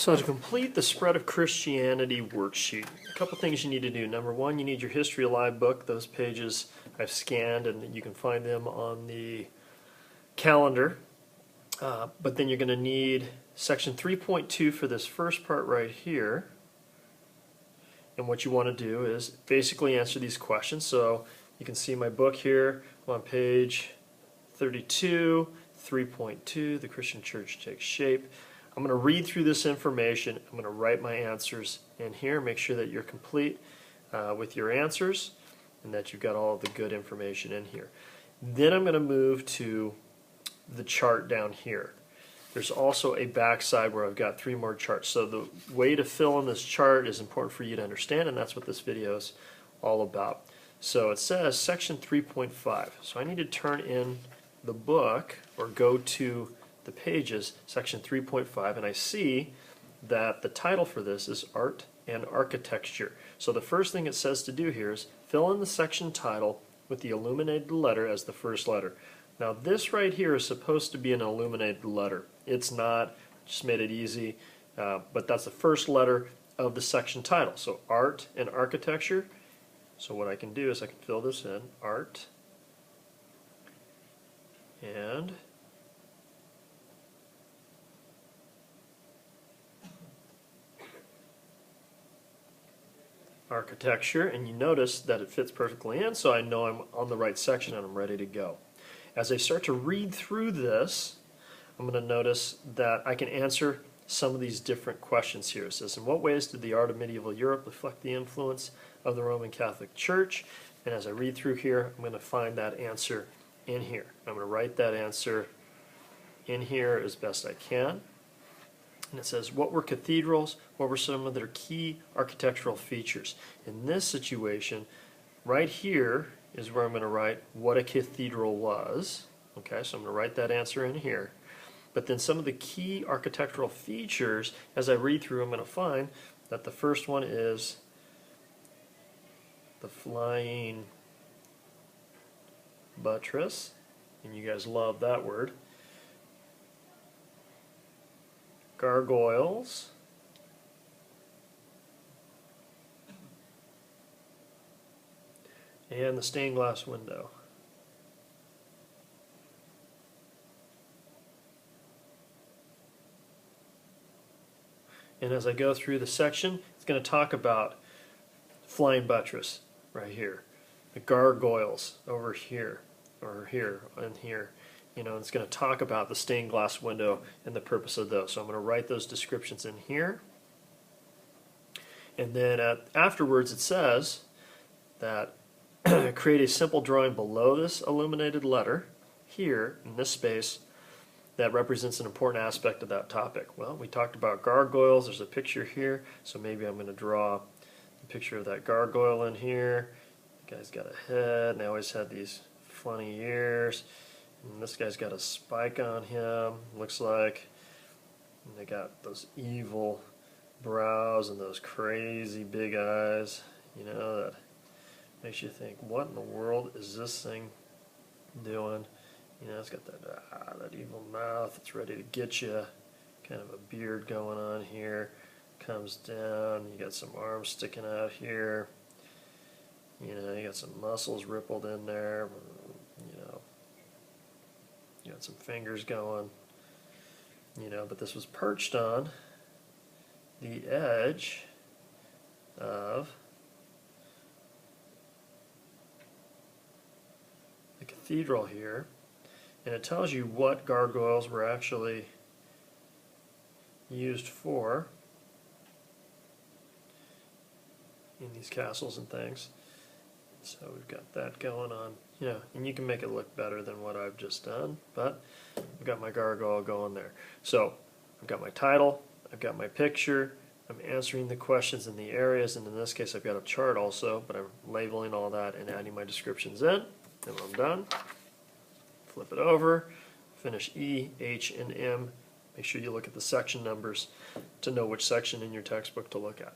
So to complete the Spread of Christianity worksheet, a couple things you need to do. Number one, you need your History Alive book. Those pages I've scanned and you can find them on the calendar. But then you're going to need section 3.2 for this first part right here. And what you want to do is basically answer these questions. So you can see my book here on page 32, 3.2, The Christian Church Takes Shape. I'm going to read through this information. I'm going to write my answers in here. Make sure that you're complete with your answers and that you've got all of the good information in here. Then I'm going to move to the chart down here. There's also a backside where I've got 3 more charts. So the way to fill in this chart is important for you to understand, and that's what this video is all about. So it says section 3.5. So I need to turn in the book or go to the pages, section 3.5, and I see that the title for this is Art and Architecture. So the first thing it says to do here is fill in the section title with the illuminated letter as the first letter. Now this right here is supposed to be an illuminated letter. It's not, just made it easy, but that's the first letter of the section title. So Art and Architecture. So what I can do is I can fill this in, Art and Architecture, and you notice that it fits perfectly in, so I know I'm on the right section and I'm ready to go. As I start to read through this, I'm going to notice that I can answer some of these different questions here. It says, in what ways did the art of medieval Europe reflect the influence of the Roman Catholic Church? And as I read through here, I'm going to find that answer in here. I'm going to write that answer in here as best I can. And it says, what were cathedrals? What were some of their key architectural features? In this situation, right here is where I'm going to write what a cathedral was. Okay, so I'm going to write that answer in here. But then some of the key architectural features, as I read through, I'm going to find that the first one is the flying buttress. And you guys love that word. Gargoyles, and the stained glass window. And as I go through the section, it's going to talk about flying buttress right here, the gargoyles over here, or here and here. You know, it's going to talk about the stained glass window and the purpose of those. So I'm going to write those descriptions in here. And then afterwards it says that create a simple drawing below this illuminated letter here in this space that represents an important aspect of that topic. Well, we talked about gargoyles. There's a picture here. So maybe I'm going to draw a picture of that gargoyle in here. The guy's got a head. Now he's had these funny ears. And this guy's got a spike on him, looks like. And they got those evil brows and those crazy big eyes, you know, that makes you think, what in the world is this thing doing? You know, it's got that evil mouth. It's ready to get you. Kind of a beard going on here. Comes down. You got some arms sticking out here. You know, you got some muscles rippled in there. You know. You got some fingers going, you know, but this was perched on the edge of the cathedral here, and it tells you what gargoyles were actually used for in these castles and things. So we've got that going on, you know, and you can make it look better than what I've just done, but I've got my gargoyle going there. So I've got my title, I've got my picture, I'm answering the questions in the areas, and in this case I've got a chart also, but I'm labeling all that and adding my descriptions in. And when I'm done, flip it over, finish E, H, and M. Make sure you look at the section numbers to know which section in your textbook to look at.